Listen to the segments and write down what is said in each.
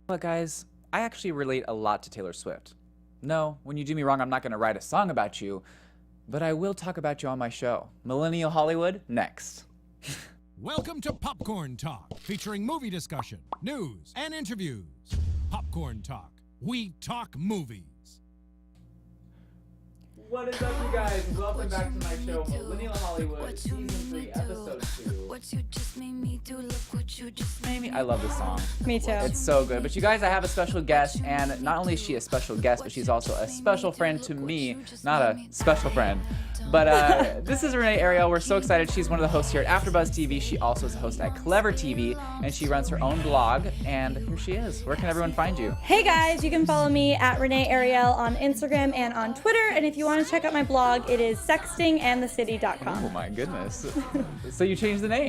But guys, I actually relate a lot to Taylor Swift. No, when you do me wrong, I'm not going to write a song about you, but I will talk about you on my show. Millennial Hollywood, next. Welcome to Popcorn Talk, featuring movie discussion, news, and interviews. Popcorn Talk. We talk movies. What is up, you guys? Welcome back to my show, Millennial Hollywood, Season 3, Episode 2. I love this song. Me too. It's so good. But you guys, I have a special guest, and not only is she a special guest, but she's also a special friend to me. Not a special friend. But this is Renee, Ariel. We're so excited. She's one of the hosts here at AfterBuzz TV. She also is a host at Clever TV, and she runs her own blog. And here she is. Where can everyone find you? Hey guys, you can follow me at Renee Ariel on Instagram and on Twitter. And if you want to check out my blog, it is sextingandthecity.com. Oh my goodness. So you changed the name.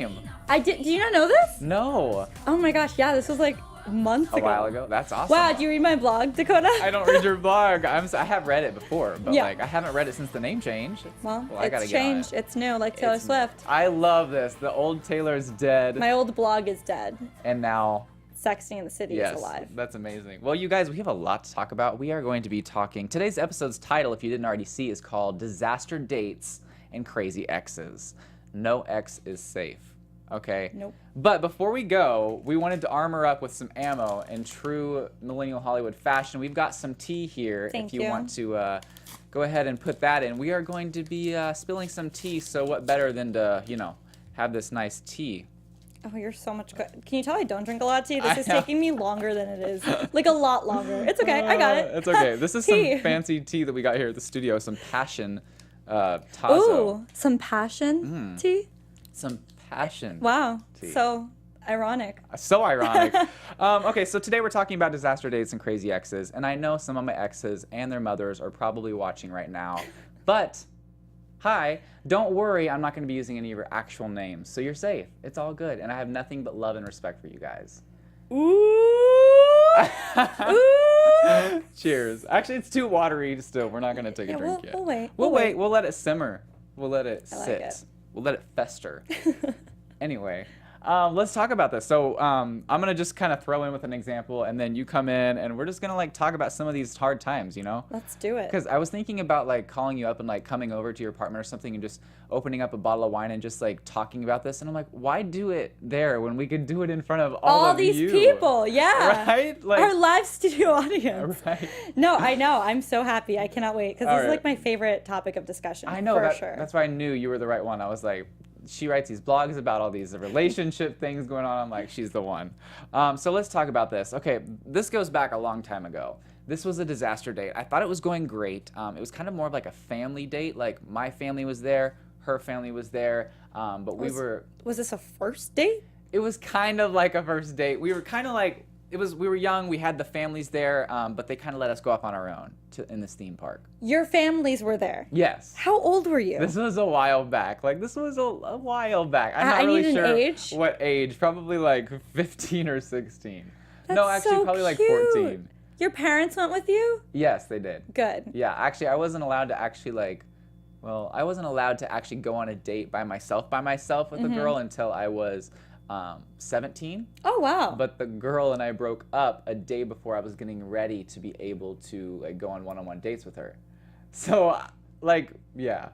I did. Do you not know this? No. Oh my gosh, yeah, this was like months ago. A while ago. That's awesome. Wow, do you read my blog, Dakota? I don't read your blog. I have read it before, but Yeah. like I haven't read it since the name change. Well, I gotta it's get on changed. it. It's new, like Taylor Swift. I love this. The old Taylor's dead, My old blog is dead. and now Sexting in the City yes, is alive. that's amazing. Well, you guys, we have a lot to talk about. We are going to be talking. Today's episode's title, if you didn't already see, is called "Disaster Dates and Crazy Exes." No ex is safe. Okay. Nope. But before we go, we wanted to armor up with some ammo in true Millennial Hollywood fashion. We've got some tea here. Thank if you you. want to go ahead and put that in. We are going to be spilling some tea. So what better than to, have this nice tea? Oh, you're so much good. Can you tell I don't drink a lot of tea? This I is know. taking me longer than it is. Like a lot longer. It's okay. I got it. It's okay. This is Tea. some fancy tea that we got here at the studio. Some passion Tazo. Ooh, some passion tea? Some passion. Wow. Tea. So ironic. So ironic. Okay, so today we're talking about disaster dates and crazy exes. And I know some of my exes and their mothers are probably watching right now. But, hi, don't worry, I'm not going to be using any of your actual names. So you're safe. It's all good. And I have nothing but love and respect for you guys. Ooh. Ooh. Cheers. Actually, it's too watery still. We're not going to take a drink yet. We'll wait. We'll wait. We'll let it simmer. We'll let it I like sit. it. We'll let it fester. Anyway, let's talk about this. So I'm going to just kind of throw in with an example, and then you come in, and we're just going to, like, talk about some of these hard times, Let's do it. Because I was thinking about, like, calling you up and, like, coming over to your apartment or something and just opening up a bottle of wine and just, like, talking about this. And I'm like, why do it there when we could do it in front of all of these you? people, yeah. Right? Like, Our live studio audience. right? No, I know. I'm so happy. I cannot wait because All this is right. like my favorite topic of discussion. I know, for sure. that's why I knew you were the right one. I was like, she writes these blogs about all these relationship things going on. I'm like, she's the one. So let's talk about this. Okay, this goes back a long time ago. This was a disaster date. I thought it was going great. It was kind of more of like a family date. Like my family was there, her family was there, but we were. Was this a first date? It was kind of like a first date. We were kind of like. We were young, we had the families there, but they kind of let us go off on our own in this theme park. Your families were there. Yes. How old were you? This was a while back. Like, this was a while back. I'm not I really need an sure age. what age. Probably like 15 or 16. No, That's actually, so probably like cute. 14. Your parents went with you? Yes, they did. Good. Yeah, actually, I wasn't allowed to actually I wasn't allowed to actually go on a date by myself with a girl until I was 17. Oh, wow. But the girl and I broke up a day before I was getting ready to be able to like go on one-on-one dates with her. So, yeah.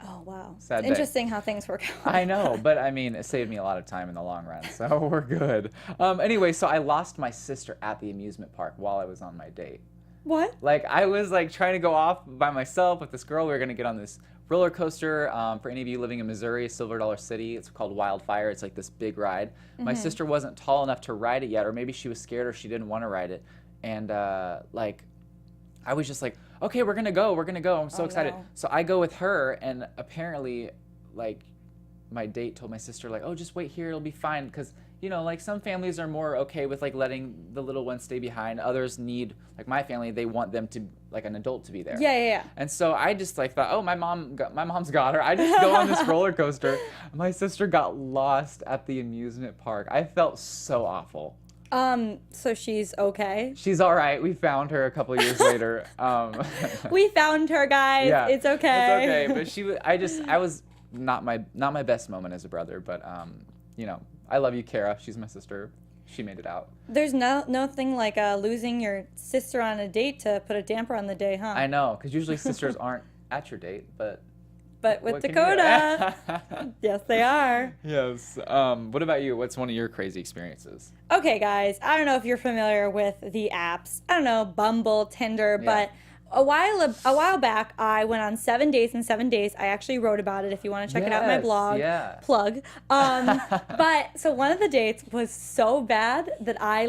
Oh, wow. Sad day. Interesting how things work out. I know, but I mean, it saved me a lot of time in the long run, so we're good. Anyway, so I lost my sister at the amusement park while I was on my date. What? Like, I was like trying to go off by myself with this girl. We were gonna get on this roller coaster. For any of you living in Missouri, Silver Dollar City, it's called Wildfire. It's like this big ride. My sister wasn't tall enough to ride it yet, or maybe she was scared or she didn't want to ride it. And I was just like, okay, we're gonna go. I'm so excited. No. So I go with her, and apparently, like, my date told my sister, like, oh, just wait here, it'll be fine, because like some families are more okay with like letting the little ones stay behind. Others need, like my family, they want them to, like, an adult to be there. Yeah. And so I just like thought, oh, my mom's got her. I just go on this roller coaster. My sister got lost at the amusement park. I felt so awful. So she's okay? She's all right. We found her a couple years later. We found her, guys. Yeah, It's okay. But I was not my best moment as a brother, but I love you, Kara. She's my sister. she made it out. There's nothing like losing your sister on a date to put a damper on the day, huh? I know, because usually sisters aren't at your date, but with what can you Dakota, do? yes, they are. Yes. What about you? What's one of your crazy experiences? Okay, guys, I don't know if you're familiar with the apps. I don't know, Bumble, Tinder, but a while back, I went on 7 days in 7 days. I actually wrote about it if you want to check it out on my blog. Yeah. Plug. But so one of the dates was so bad that I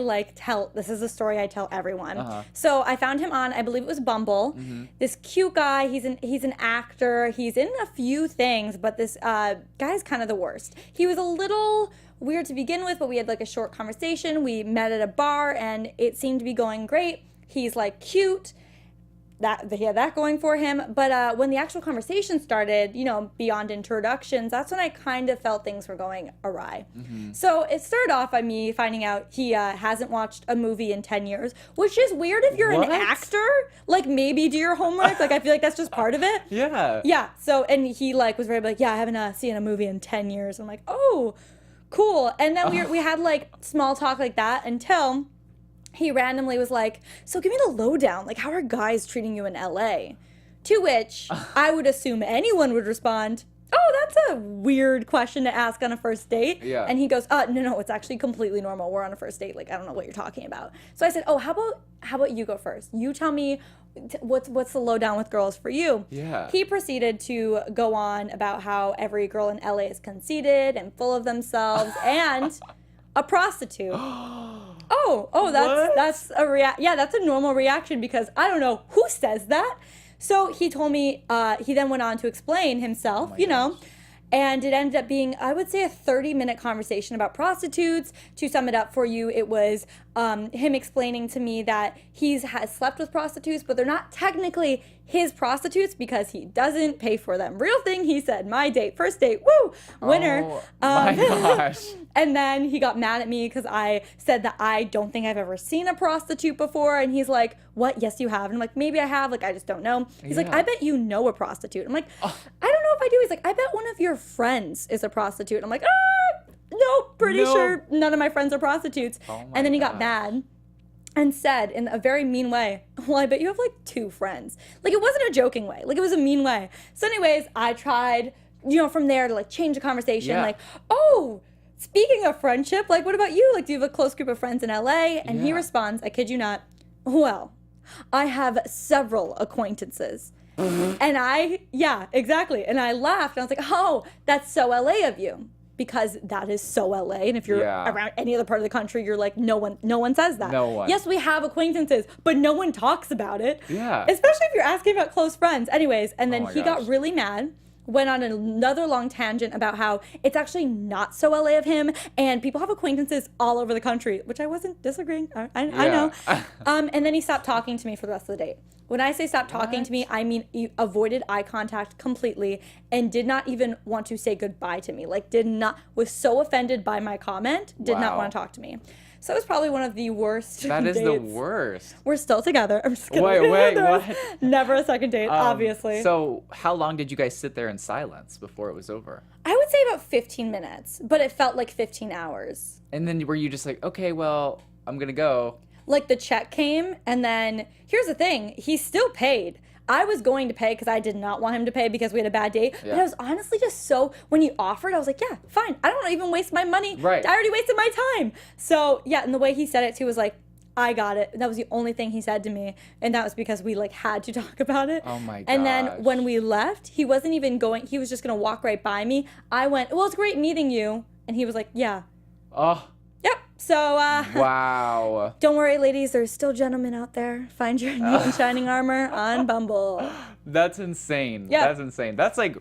this is a story I tell everyone. So I found him on, I believe it was Bumble. This cute guy, he's an actor. He's in a few things, but this guy's kind of the worst. He was a little weird to begin with, but we had like a short conversation. We met at a bar and it seemed to be going great. He's like cute. He had that going for him. But when the actual conversation started, beyond introductions, that's when I kind of felt things were going awry. So it started off by me finding out he hasn't watched a movie in 10 years, which is weird if you're an actor. Like, maybe do your homework. Like, I feel like that's just part of it. Yeah. Yeah. So, and he was very like, yeah, I haven't seen a movie in 10 years. I'm like, oh, cool. And then we had like small talk like that until he randomly was like, so give me the lowdown. Like, how are guys treating you in LA? To which I would assume anyone would respond, oh, that's a weird question to ask on a first date. Yeah. And he goes, no, it's actually completely normal. We're on a first date. Like, I don't know what you're talking about. So I said, oh, how about you go first? You tell me what's the lowdown with girls for you. Yeah. He proceeded to go on about how every girl in LA is conceited and full of themselves and a prostitute. That's that's a normal reaction because I don't know who says that. So he told me, he then went on to explain himself, and it ended up being, I would say, a 30-minute conversation about prostitutes. To sum it up for you, it was him explaining to me that he has slept with prostitutes, but they're not technically his prostitutes because he doesn't pay for them. Real thing, he said, my date, first date, woo, winner. Oh, my gosh. And then he got mad at me because I said that I don't think I've ever seen a prostitute before. And he's like, what? Yes, you have. And I'm like, maybe I have. Like, I just don't know. He's like, I bet you know a prostitute. I'm like, I don't know if I do. He's like, I bet one of your friends is a prostitute. I'm like, no, pretty sure none of my friends are prostitutes. And then he got mad and said in a very mean way, well, I bet you have like 2 friends. Like, it wasn't a joking way. Like, it was a mean way. So anyways, I tried, from there to like change the conversation. Like, oh, speaking of friendship, like, what about you? Like, do you have a close group of friends in LA? And he responds, I kid you not, well, I have several acquaintances. And exactly. And I laughed. And I was like, oh, that's so LA of you. Because that is so LA. And if you're around any other part of the country, you're like, no one says that. No one. Yes, we have acquaintances, but no one talks about it. Yeah. Especially if you're asking about close friends. Anyways, and then he got really mad. Went on another long tangent about how it's actually not so LA of him, and people have acquaintances all over the country, which I wasn't disagreeing. I know. And then he stopped talking to me for the rest of the date. When I say stop talking to me, I mean he avoided eye contact completely and did not even want to say goodbye to me. Like, was so offended by my comment, did not want to talk to me. So it was probably one of the worst That is dates. the worst. We're still together. I'm just kidding. Wait, what? Never a second date, obviously. So how long did you guys sit there in silence before it was over? I would say about 15 minutes, but it felt like 15 hours. And then were you just like, okay, well, I'm going to go. Like, the check came, and then here's the thing. He still paid. I was going to pay because I did not want him to pay because we had a bad date. Yeah. But I was honestly just so, when he offered, I was like, yeah, fine. I don't want to even waste my money. Right. I already wasted my time. So, yeah, and the way he said it, too, was like, I got it. That was the only thing he said to me. And that was because we, like, had to talk about it. Oh, my gosh. And then when we left, he wasn't even going, he was just going to walk right by me. I went, well, it's great meeting you. And he was like, yeah. Oh. Yep. So, wow. Don't worry, ladies. There's still gentlemen out there. Find your knight in shining armor on Bumble. That's insane. Yeah. That's insane. That's like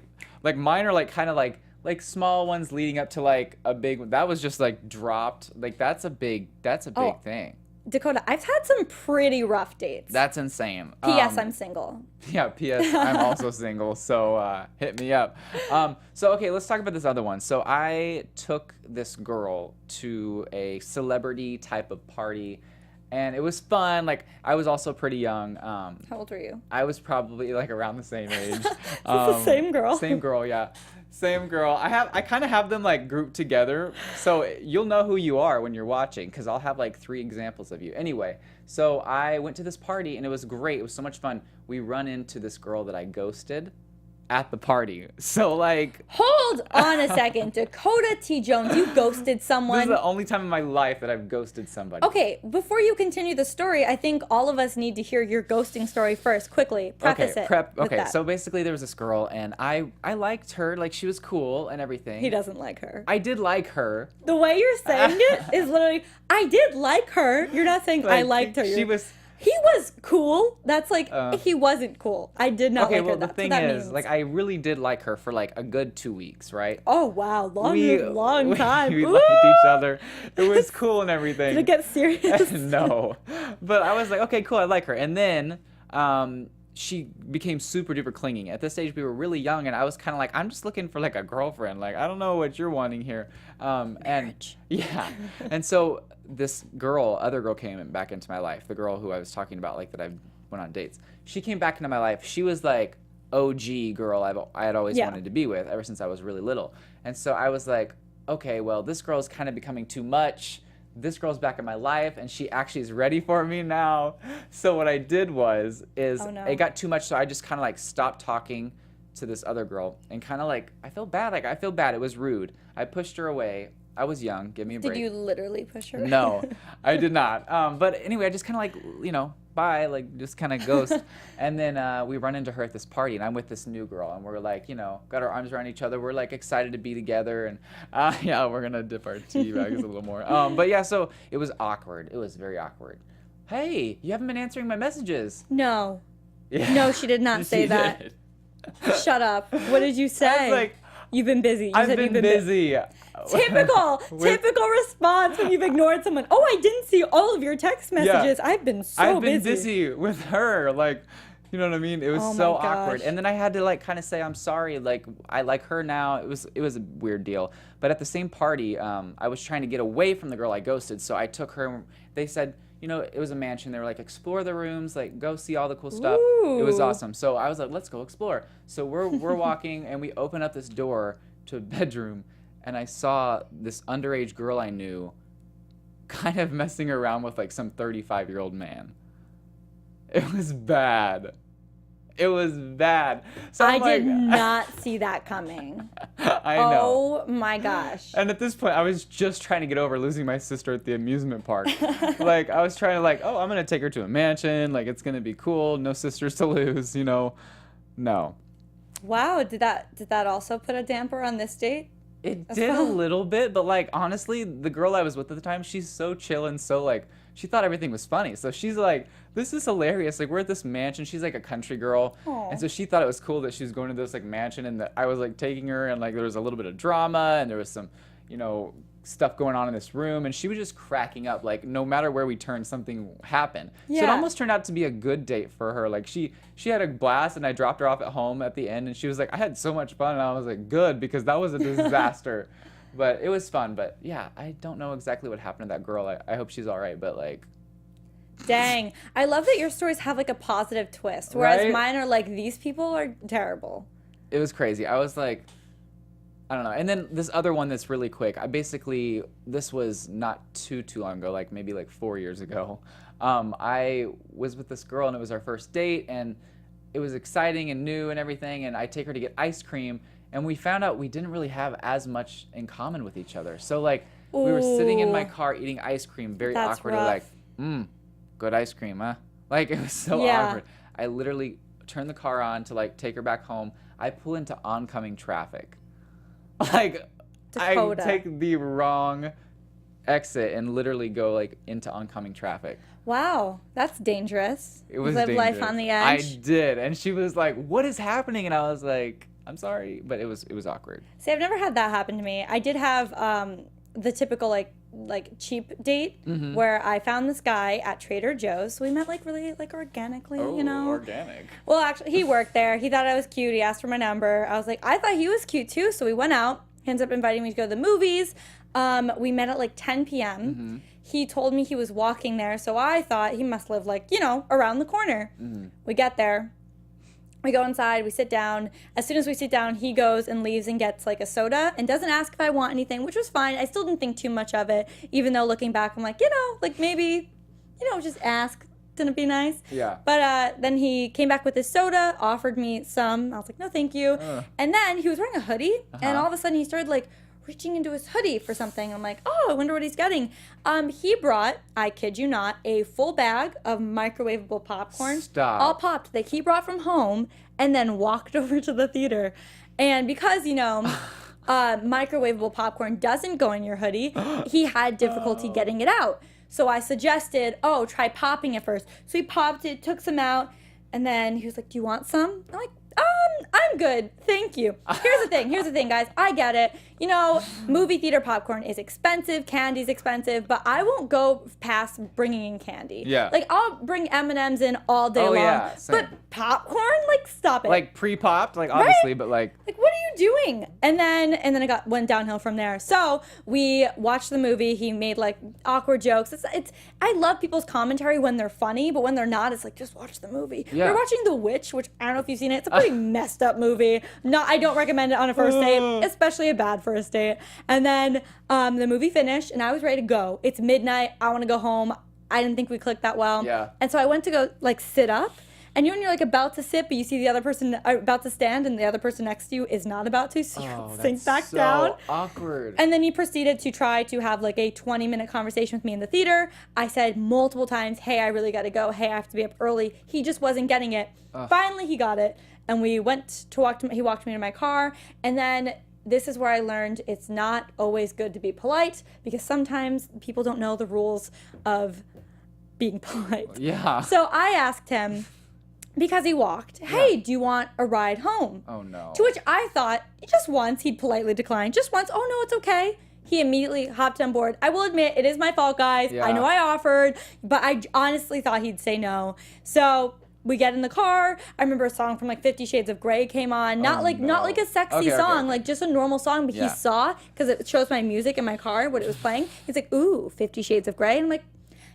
mine are like kind of like small ones leading up to like a big one. That was just like dropped. Like that's a big thing. Dakota, I've had some pretty rough dates. That's insane. P.S. I'm single. Yeah, P.S. I'm also single, so hit me up. So, okay, let's talk about this other one. So I took this girl to a celebrity type of party, and it was fun. Like, I was also pretty young. How old were you? I was probably, like, around the same age. It's the same girl. Same girl, yeah. Same girl. I kind of have them like grouped together, so you'll know who you are when you're watching, because I'll have like 3 examples of you. Anyway, so I went to this party and it was great. It was so much fun. We run into this girl that I ghosted at the party. So like, Hold on a second. Dakota T. Jones, you ghosted this someone. is the only time in my life that I've ghosted somebody. Okay, before you continue the story, I think all of us need to hear your ghosting story first. Quickly, preface it. with Okay, that. so basically there was this girl and I liked her, like she was cool and everything. He doesn't like her. I did like her. The way you're saying it is literally, I did like her. You're not saying I liked her. She was. He was cool. That's like, he wasn't cool. I did not Okay, like well, her. the That's thing what that is, means. like, I really did like her for like a good 2 weeks, right? Oh, wow. Long time. We Ooh. liked each other. It was cool and everything. Did it get serious? No. But I was like, okay, cool, I like her. And then she became super duper clingy. At this stage, we were really young, and I was kind of like, I'm just looking for like a girlfriend. Like, I don't know what you're wanting here. Marriage. Yeah. And so this other girl came back into my life. The girl who I was talking about, like that I went on dates. She came back into my life. She was like OG girl I had always wanted to be with ever since I was really little. And so I was like, okay, well, this girl's kind of becoming too much. This girl's back in my life, and she actually is ready for me now. So what I did it got too much, so I just kind of like stopped talking to this other girl, and kind of like, I feel bad. It was rude. I pushed her away. I was young. Give me a break. Did you literally push her? No, I did not. But anyway, I just kind of like, bye, like just kind of ghost. And then we run into her at this party, and I'm with this new girl, and we're like, got our arms around each other. We're like excited to be together, and yeah, we're gonna dip our tea bags a little more. But yeah, so it was awkward. It was very awkward. Hey, you haven't been answering my messages. No. Yeah. No, she did not say that. Did. Shut up. What did you say? I was like, You've been busy. You I've said been you've busy. Typical response when you've ignored someone. Oh, I didn't see all of your text messages. Yeah. I've been I've been busy with her. Like, you know what I mean? It was so awkward. And then I had to like kind of say, I'm sorry. Like, I like her now. It was a weird deal. But at the same party, I was trying to get away from the girl I ghosted. So I took her. They said, it was a mansion. They were like, explore the rooms, like go see all the cool stuff. Ooh. It was awesome. So I was like, let's go explore. So we're walking, and we open up this door to a bedroom, and I saw this underage girl I knew kind of messing around with like some 35-year-old man. It was bad. It was bad. So I did not see that coming. I know. Oh my gosh. And at this point, I was just trying to get over losing my sister at the amusement park. Like, I was trying to like, I'm going to take her to a mansion. Like, it's going to be cool. No sisters to lose, No. Wow. Did that also put a damper on this date? It did a little bit, but like, honestly, the girl I was with at the time, she's so chill and so like, she thought everything was funny. So she's like, this is hilarious. Like, we're at this mansion. She's like a country girl. Aww. And so she thought it was cool that she was going to this like mansion, and that I was like taking her, and like there was a little bit of drama, and there was some, stuff going on in this room, and she was just cracking up. Like, no matter where we turned, something happened. Yeah. So it almost turned out to be a good date for her. Like, she had a blast, and I dropped her off at home at the end, and she was like, I had so much fun. And I was like, good, because that was a disaster. But it was fun. But yeah, I don't know exactly what happened to that girl. I hope she's all right, but like, Dang. I love that your stories have like a positive twist, whereas Right? mine are like, these people are terrible. it was crazy. I was like, I don't know. And then this other one that's really quick. This was not too long ago, like maybe like 4 years ago. I was with this girl, and it was our first date, and it was exciting and new and everything. And I take her to get ice cream, and we found out we didn't really have as much in common with each other. So like, we were sitting in my Ooh. car eating ice cream, very That's awkwardly, like, rough. good ice cream, huh? Like, it was so Yeah. awkward. I literally turned the car on to like take her back home. I pull into oncoming traffic. Like, Dakota. I take the wrong exit and literally go like into oncoming traffic. Wow, that's dangerous. It was Live dangerous. life on the I edge. did, and she was like, "What is happening?" And I was like, "I'm sorry," but it was awkward. See, I've never had that happen to me. I did have the typical like cheap date Mm-hmm. where I found this guy at Trader Joe's. So we met like really like organically, Organic. Well, actually, he worked there. He thought I was cute. He asked for my number. I was like, I thought he was cute too. So we went out. He ends up inviting me to go to the movies. We met at like 10 p.m. Mm-hmm. He told me he was walking there. So I thought he must live like, around the corner. Mm-hmm. We get there. We go inside, we sit down. As soon as we sit down, he goes and leaves and gets like a soda and doesn't ask if I want anything, which was fine. I still didn't think too much of it, even though looking back, I'm like, like maybe, just ask. Didn't it be nice? Yeah. But then he came back with his soda, offered me some. I was like, no, thank you. And then he was wearing a hoodie, and all of a sudden he started like reaching into his hoodie for something. I'm like, oh, I wonder what he's getting. He brought, I kid you not, a full bag of microwavable popcorn. Stop. All popped that he brought from home and then walked over to the theater. And because, microwavable popcorn doesn't go in your hoodie, he had difficulty getting it out. So I suggested, try popping it first. So he popped it, took some out, and then he was like, do you want some? I'm like, I'm good. Thank you. Here's the thing, guys. I get it. Movie theater popcorn is expensive. Candy's expensive. But I won't go past bringing in candy. Yeah. Like, I'll bring M&Ms in all day long. Yeah, same. But popcorn? Like, stop it. Like pre-popped, like obviously, Right? but like. Like, what are you doing? And then it went downhill from there. So we watched the movie. He made like awkward jokes. I love people's commentary when they're funny, but when they're not, it's like, just watch the movie. Yeah. We're watching The Witch, which I don't know if you've seen it. It's a pretty messed up movie. I don't recommend it on a first date, especially a bad first date. And then the movie finished, and I was ready to go. It's midnight. I want to go home. I didn't think we clicked that well. Yeah. And so I went to go like sit up. And when you're like about to sit, but you see the other person about to stand, and the other person next to you is not about to, so you sink back so down. Awkward. And then he proceeded to try to have like a 20-minute conversation with me in the theater. I said multiple times, hey, I really got to go. Hey, I have to be up early. He just wasn't getting it. Finally, he got it. And we went to he walked me to my car. And then this is where I learned it's not always good to be polite, because sometimes people don't know the rules of being polite. Yeah. So I asked him, because he walked, hey, do you want a ride home? Oh, no. To which I thought, just once, he'd politely decline. Just once, oh, no, it's okay. He immediately hopped on board. I will admit, it is my fault, guys. Yeah. I know I offered, but I honestly thought he'd say no. So we get in the car. I remember a song from like 50 Shades of Grey came on. Not like a sexy song, like just a normal song, but he saw, because it shows my music in my car, what it was playing. He's like, ooh, 50 Shades of Grey. And I'm like,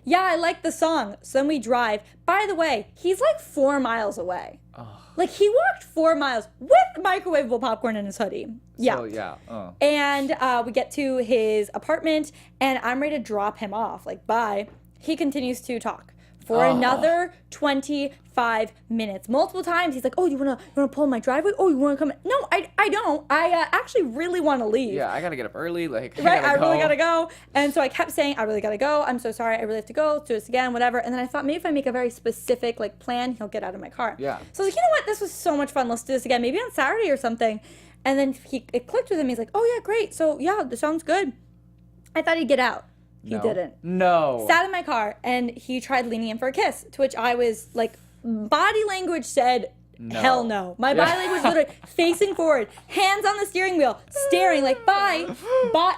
yeah, I like the song. So then we drive. By the way, he's like 4 miles away. Oh. Like, he walked 4 miles with microwavable popcorn in his hoodie. Yeah. So, yeah. And we get to his apartment, and I'm ready to drop him off. Like, bye. He continues to talk for another 25 minutes. Multiple times, he's like, oh, you wanna pull in my driveway? Oh, you wanna come in? No, I don't. I actually really want to leave. Yeah, I gotta get up early. Like, I really gotta go. And so I kept saying, I really gotta go. I'm so sorry. I really have to go. Let's do this again, whatever. And then I thought, maybe if I make a very specific like plan, he'll get out of my car. Yeah. So I was like, you know what? This was so much fun. Let's do this again. Maybe on Saturday or something. And then it clicked with him. He's like, oh yeah, great. So yeah, this sounds good. I thought he'd get out. He didn't. No. Sat in my car, and he tried leaning in for a kiss, to which I was like, body language said, hell no. My body language literally facing forward, hands on the steering wheel, staring like, bye.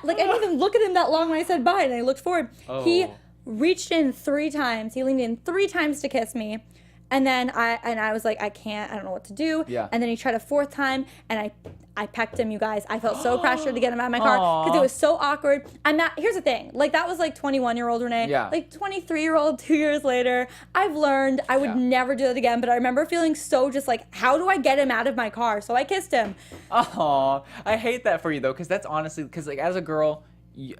Like, I didn't even look at him that long when I said bye, and I looked forward. Oh. He reached in 3 times. He leaned in 3 times to kiss me. And then I was like, I can't, I don't know what to do. Yeah. And then he tried a 4th time, and I pecked him, you guys. I felt so pressured to get him out of my car because it was so awkward. Here's the thing. Like, that was like 21-year-old Renee. Yeah. Like 23-year-old 2 years later. I've learned I would never do that again, but I remember feeling so just like, how do I get him out of my car? So I kissed him. Oh, I hate that for you though, because that's honestly, because like as a girl,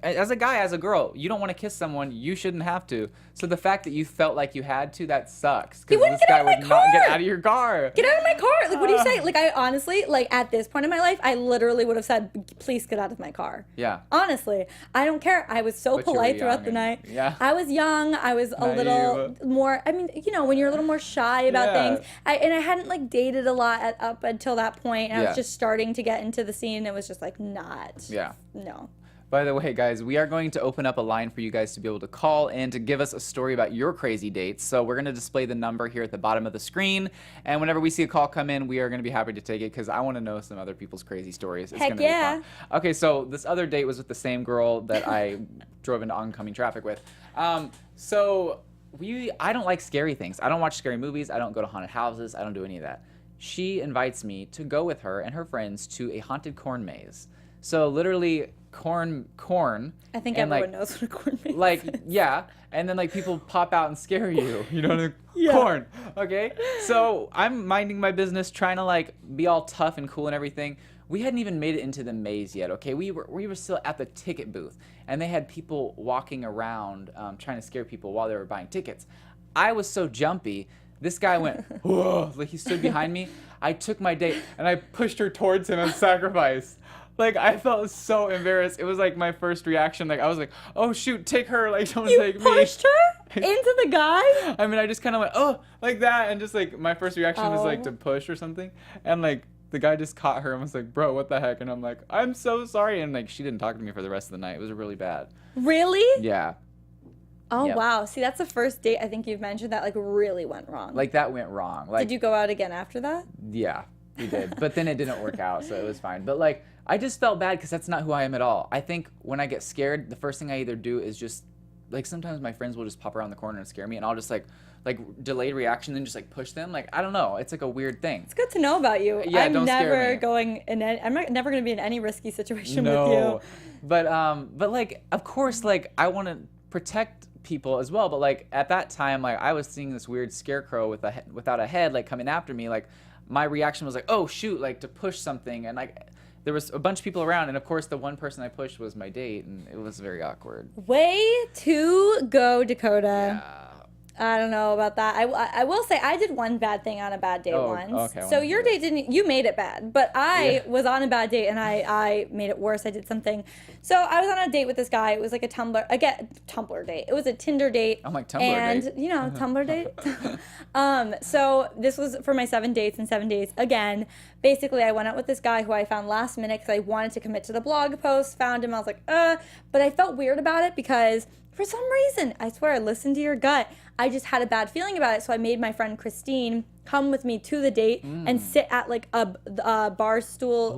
as a guy, as a girl, you don't want to kiss someone, you shouldn't have to. So the fact that you felt like you had to, that sucks. He wouldn't get out of my car. Not get out of your car. Get out of my car. Like, what do you say? Like, I honestly, like, at this point in my life, I literally would have said, please get out of my car. Yeah. Honestly. I don't care. I was so polite throughout the night. Yeah. I was young. I was a little more, I mean, you know, when you're a little more shy about things. I hadn't, like, dated a lot up until that point. And I was just starting to get into the scene. It was just, like, not. Yeah. No. By the way, guys, we are going to open up a line for you guys to be able to call and to give us a story about your crazy dates. So we're going to display the number here at the bottom of the screen. And whenever we see a call come in, we are going to be happy to take it because I want to know some other people's crazy stories. It's Heck gonna be fun. Okay, so this other date was with the same girl that I drove into oncoming traffic with. I don't like scary things. I don't watch scary movies. I don't go to haunted houses. I don't do any of that. She invites me to go with her and her friends to a haunted corn maze. So literally, corn. I think and, everyone knows what a corn maze Like, is. yeah. And then, like, people pop out and scare you. You know, Yeah. corn. Okay? So I'm minding my business, trying to, like, be all tough and cool and everything. We hadn't even made it into the maze yet, okay? We were still at the ticket booth. And they had people walking around trying to scare people while they were buying tickets. I was so jumpy. This guy went, whoa, like he stood behind me. I took my date and I pushed her towards him as sacrifice. Like, I felt so embarrassed. It was like my first reaction. Like, I was like, oh shoot, take her. Like, don't You take me. pushed her into the guy? I mean, I just kind of went, oh, like that. And just like, my first reaction was like to push or something. And like, the guy just caught her and was like, bro, what the heck? And I'm like, I'm so sorry. And like, she didn't talk to me for the rest of the night. It was really bad. Really? Yeah. Oh, Yep. wow. See, that's the first date I think you've mentioned that like really went wrong. Like, that went wrong. Like, Did you go out again after that? Yeah, we did. But then it didn't work out, so it was fine. But like, I just felt bad because that's not who I am at all. I think when I get scared, the first thing I either do is just, like, sometimes my friends will just pop around the corner and scare me, and I'll just like delayed reaction and just like push them. Like, I don't know. It's like a weird thing. It's good to know about you. Yeah, I'm don't scare never me. going in any, never going to be in any risky situation with No, you. but like, of course, like, I want to protect people as well. But like, at that time, like, I was seeing this weird scarecrow without a head, like, coming after me. Like, my reaction was like, oh shoot, like, to push something, and like, there was a bunch of people around, and of course the one person I pushed was my date, and it was very awkward. Way to go, Dakota. Yeah. I don't know about that. I will say I did one bad thing on a bad date Oh, once. okay, I So wanna your hear date you made it bad, but I Yeah. was on a bad date and I made it worse. I did something. So I was on a date with this guy. It was like a Tumblr date. It was a Tinder date. I'm like, Tumblr and, date? you know, Tumblr date. So this was for my 7 dates and 7 days. Again, basically I went out with this guy who I found last minute because I wanted to commit to the blog post, found him. I was like, but I felt weird about it because for some reason, I swear, I listened to your gut. I just had a bad feeling about it, so I made my friend Kristian come with me to the date and sit at like a bar stool,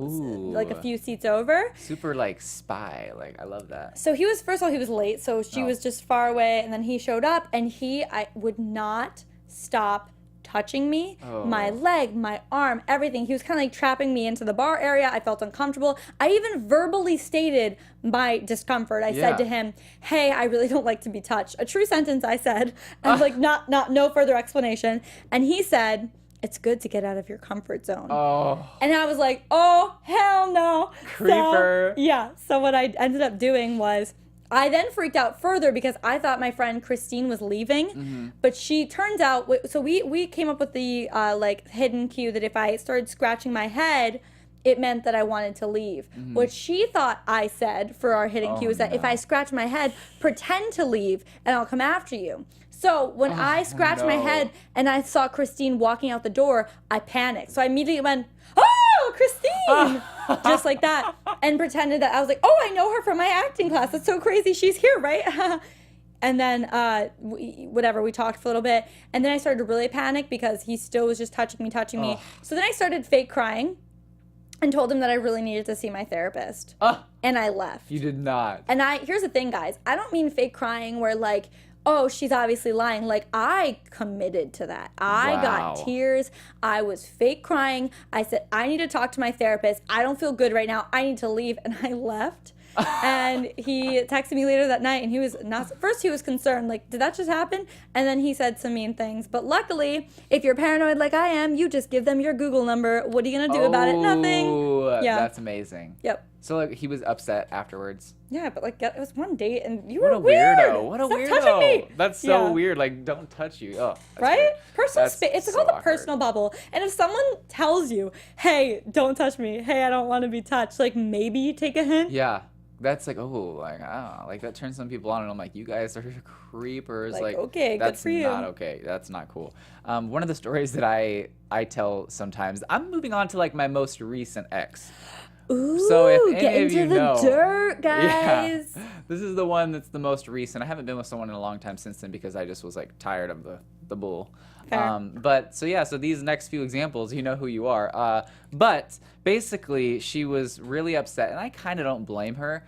like a few seats over. Super like spy. Like, I love that. So first of all, he was late, so she was just far away, and then he showed up, and I would not stop touching me, my leg, my arm, everything. He was kind of like trapping me into the bar area. I felt uncomfortable. I even verbally stated my discomfort. I said to him, hey, I really don't like to be touched. A true sentence I said, and like no further explanation. And he said, it's good to get out of your comfort zone. Oh. And I was like, oh, hell no. Creeper. So what I ended up doing was I then freaked out further because I thought my friend Kristian was leaving, but she turns out, so we came up with the like hidden cue that if I started scratching my head, it meant that I wanted to leave. What she thought I said for our hidden cue is that if I scratch my head, pretend to leave and I'll come after you. So when I scratched my head and I saw Kristian walking out the door, I panicked. So I immediately went, oh, Kristian! Just like that. And pretended that I was like, oh, I know her from my acting class. That's so crazy. She's here, right? And then, we talked for a little bit. And then I started to really panic because he still was just touching me. So then I started fake crying and told him that I really needed to see my therapist. And I left. You did not. And here's the thing, guys. I don't mean fake crying where like, oh, she's obviously lying. Like, I committed to that. I got tears. I was fake crying. I said, I need to talk to my therapist. I don't feel good right now. I need to leave. And I left. And he texted me later that night, and he was first he was concerned, like, did that just happen? And then he said some mean things. But luckily, if you're paranoid like I am, you just give them your Google number. What are you going to do about it? Nothing. Yeah. That's amazing. Yep. So, like, he was upset afterwards. Yeah, but like it was one date, and you What were a weird. weirdo. What a Stop weirdo. touching me. That's so weird. Like, don't touch you. Oh, that's Right? weird. Personal That's space. It's so called the awkward. personal bubble. And if someone tells you, hey, don't touch me. Hey, I don't want to be touched. Like, maybe you take a hint. Yeah. That's like, like that turns some people on, and I'm like, you guys are creepers. Like, Like, okay, good that's for you. not okay. That's not cool. One of the stories that I tell sometimes, I'm moving on to like my most recent ex. Ooh, So if any get of into you the know, dirt, guys. Yeah, this is the one that's the most recent. I haven't been with someone in a long time since then because I just was like tired of the bull. Fair. But so these next few examples, you know who you are. But basically, she was really upset, and I kind of don't blame her.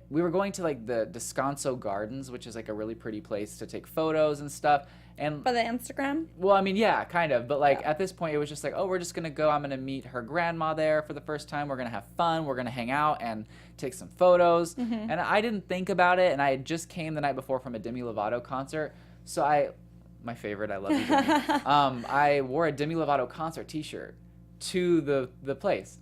We were going to like the Descanso Gardens, which is like a really pretty place to take photos and stuff. And For the Instagram? well, I mean, yeah, kind of. But like at this point, it was just like, oh, we're just gonna go. I'm gonna meet her grandma there for the first time. We're gonna have fun. We're gonna hang out and take some photos. And I didn't think about it. And I had just came the night before from a Demi Lovato concert, so my favorite, I love you, Demi. I wore a Demi Lovato concert T-shirt to the place,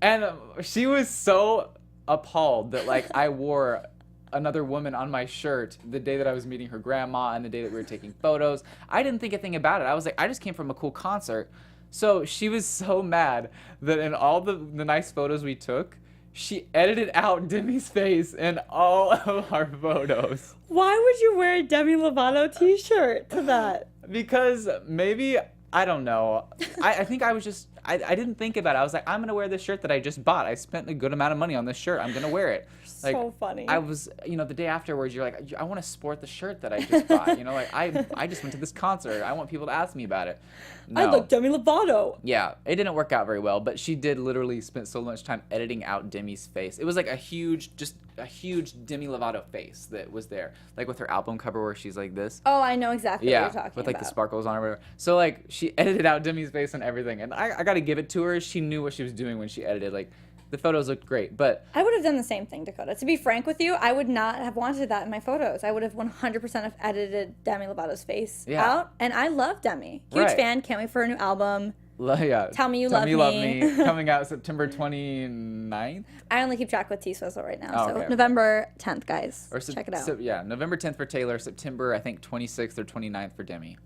and she was so appalled that like I wore another woman on my shirt the day that I was meeting her grandma and the day that we were taking photos. I didn't think a thing about it. I was like, I just came from a cool concert. So she was so mad that in all the nice photos we took, she edited out Demi's face in all of our photos. Why would you wear a Demi Lovato t-shirt to that? Because maybe, I don't know. I think I was just, I didn't think about it. I was like, I'm going to wear this shirt that I just bought. I spent a good amount of money on this shirt. I'm going to wear it. Like, So funny. I was, the day afterwards, you're like, I want to sport the shirt that I just bought. Like, I just went to this concert. I want people to ask me about it. No. I look Demi Lovato. Yeah, it didn't work out very well, but she did literally spend so much time editing out Demi's face. It was like a huge Demi Lovato face that was there, like with her album cover where she's like this. Oh, I know exactly what you're talking with like about. the sparkles on her. Whatever. So like she edited out Demi's face and everything, and I got to give it to her. She knew what she was doing when she edited. Like the photos looked great, but I would have done the same thing, Dakota. To be frank with you, I would not have wanted that in my photos. I would have 100% have edited Demi Lovato's face out, and I love Demi. Huge fan. Can't wait for her new album. Yeah. Tell Me You Love Me. Coming out September 29th. I only keep track with T-Swizzle right now, Okay. November 10th, guys. Or Check it out. Yeah, November 10th for Taylor, September I think 26th or 29th for Demi.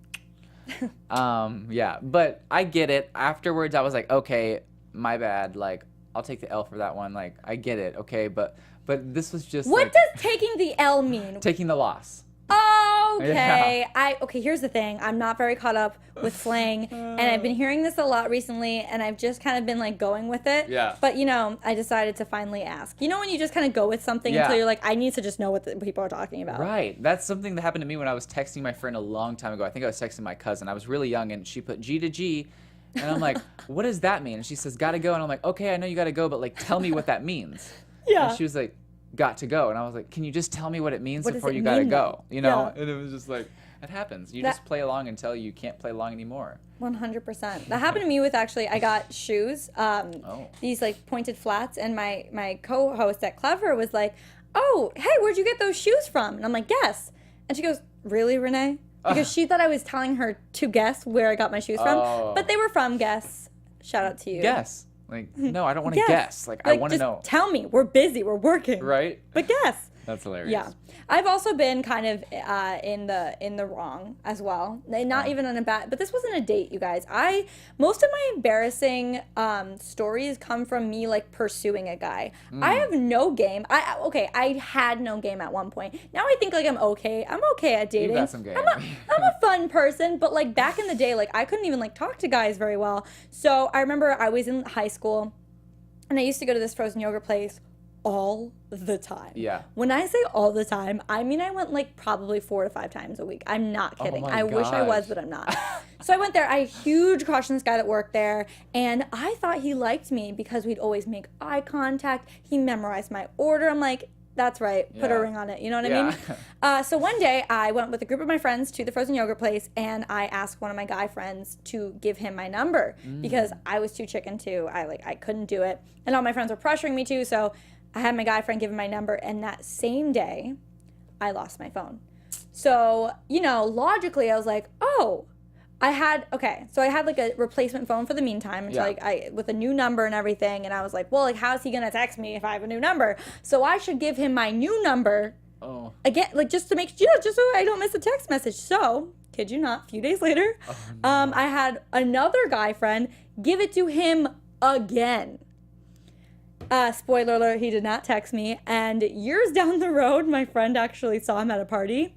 Yeah, but I get it. Afterwards, I was like, okay, my bad. Like, I'll take the L for that one. Like, I get it, okay, but this was just What like, does taking the L mean? taking the loss. Okay. Okay, here's the thing. I'm not very caught up with slang, and I've been hearing this a lot recently, and I've just kind of been like going with it. Yeah. But I decided to finally ask. When you just kind of go with something until you're like, I need to just know what the people are talking about. Right. That's something that happened to me when I was texting my friend a long time ago. I think I was texting my cousin. I was really young, and she put G to G, and I'm like, what does that mean? And she says, gotta go. And I'm like, okay, I know you gotta go, but like, tell me what that means. Yeah. And she was like, got to go. And I was like, can you just tell me what it means What does before it you gotta mean, go? Yeah. And it was just like, it happens. You That- just play along until you can't play along anymore. 100%. That happened to me with I got shoes, these like pointed flats, and my co-host at Clever was like, oh, hey, where'd you get those shoes from? And I'm like, guess. And she goes, really, Renee? Because she thought I was telling her to guess where I got my shoes from, but they were from Guess. Shout out to you. Guess. Like, no, I don't want to guess. Like, I want to just know. Tell me. We're busy. We're working. Right? But guess. That's hilarious. Yeah, I've also been kind of in the wrong as well. Not even on a bad, but this wasn't a date, you guys. Most of my embarrassing stories come from me like pursuing a guy. I have no game. I had no game at one point. Now I think like I'm okay. I'm okay at dating. You got some game. I'm a fun person, but like back in the day, like I couldn't even like talk to guys very well. So I remember I was in high school, and I used to go to this frozen yogurt place all the time. Yeah. When I say all the time, I mean I went like probably 4 to 5 times a week. I'm not kidding. my I wish I was, gosh. but I'm not. So I went there. I had a huge crush on this guy that worked there, and I thought he liked me because we'd always make eye contact. He memorized my order. I'm like, that's right. Put a Yeah. ring on it. You know what I mean? So one day I went with a group of my friends to the frozen yogurt place, and I asked one of my guy friends to give him my number because I was too chicken to. I couldn't do it, and all my friends were pressuring me to. So I had my guy friend give him my number, and that same day, I lost my phone. So, logically, I was like, oh, I had like a replacement phone for the meantime until with a new number and everything, and I was like, well, like, how's he gonna text me if I have a new number? So I should give him my new number again, like, just to make, just so I don't miss a text message. So, kid you not, a few days later, I had another guy friend give it to him again. Spoiler alert, he did not text me. And years down the road, my friend actually saw him at a party.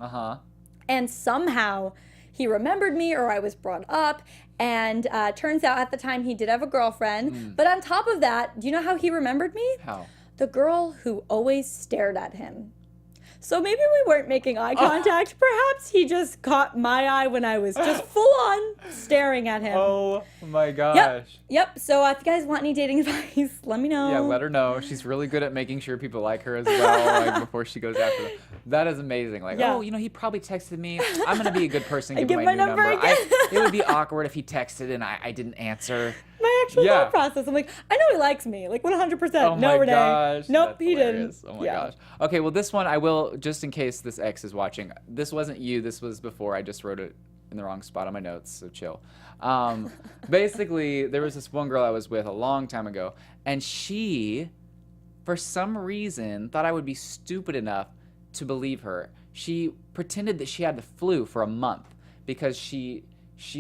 And somehow he remembered me, or I was brought up. And turns out at the time he did have a girlfriend. But on top of that, do you know how he remembered me? How? The girl who always stared at him. So maybe we weren't making eye contact. Perhaps he just caught my eye when I was just full on staring at him. Oh my gosh. Yep. So if you guys want any dating advice, let me know. Yeah, let her know. She's really good at making sure people like her as well, like before she goes after them. That is amazing. Like, oh, he probably texted me. I'm gonna be a good person and give my new number. It would be awkward if he texted and I didn't answer. My actual thought process. I'm like, I know he likes me, like 100%. Oh no, my Renee. gosh. Nope, he hilarious. didn't. Oh my gosh. Okay, well this one I will, just in case this ex is watching. This wasn't you. This was before. I just wrote it in the wrong spot on my notes, so chill. Basically, there was this one girl I was with a long time ago, and she, for some reason, thought I would be stupid enough to believe her. She pretended that she had the flu for a month because she